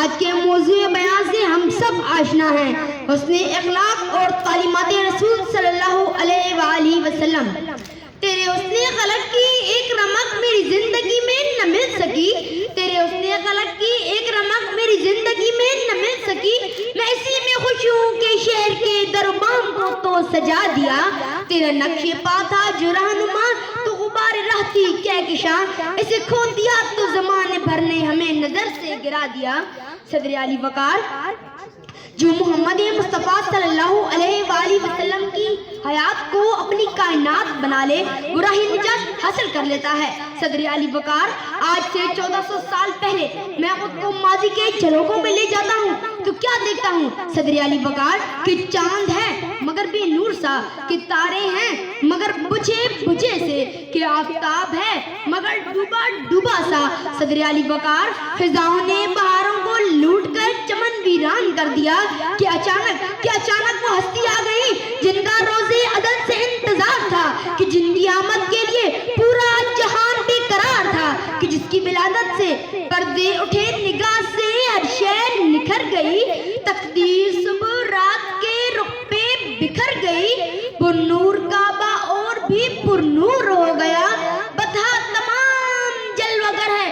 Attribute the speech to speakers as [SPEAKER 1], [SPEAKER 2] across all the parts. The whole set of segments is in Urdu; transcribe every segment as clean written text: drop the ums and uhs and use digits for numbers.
[SPEAKER 1] آج کے موضوع بیان سے ہم سب آشنا ہیں، حسن اخلاق اور تعلیمات رسول صلی اللہ علیہ وآلہ وسلم۔ تیرے حسن خلق کی ایک رمق میری زندگی میں نہ مل سکی، تیرے حسن خلق کی ایک رمق میری زندگی میں نہ مل سکی، میں اسی میں خوش ہوں کہ شہر کے دربام کو تو سجا دیا، تیرا نقش پا تھا جو رہنما تو غبار رہتی کہکشاں، اسے کھو دیا تو زمانے بھر نے ہمیں نظر سے گرا دیا۔ صدر علی وقار جو محمد مصطفیٰ صلی اللہ علیہ وآلہ وسلم کی حیات کو اپنی کائنات بنا لے وہ راہ نجات حاصل کر لیتا ہے۔ صدر علی وقار آج سے 1400 سال پہلے میں خود کو ماضی کے جھروکوں میں لے جاتا ہوں تو کیا دیکھتا ہوں؟ صدر علی وقار کہ چاند ہے مگر بے نور سا، کہ تارے ہیں مگر بجھے سے، کہ آفتاب ہے مگر ڈوبا سا۔ صدر علی وقار فضاؤں نے بہاروں کو لوٹ کر چمن ویران کر دیا کہ اچانک وہ ہستی آ گئی جن کا روزے عدد سے انتظار تھا، کہ جن کی آمد کے لیے پورا جہان بے قرار تھا، کہ جس کی ولادت سے پردے اٹھے نگاہ سے ہر شے نکھر گئی، تقدیر صبح رات کے رخ پہ بکھر گئی، وہ نور کعبہ اور بھی پر نور ہو گیا، بتا تمام جلوگر ہے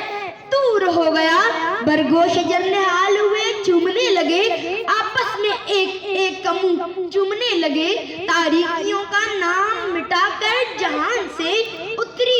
[SPEAKER 1] دور ہو گیا، برگو شجر نہال ہوئے چومنے لگے، آپس میں ایک منہ چومنے لگے، تاریکیوں کا نام مٹا کر جہان سے اتری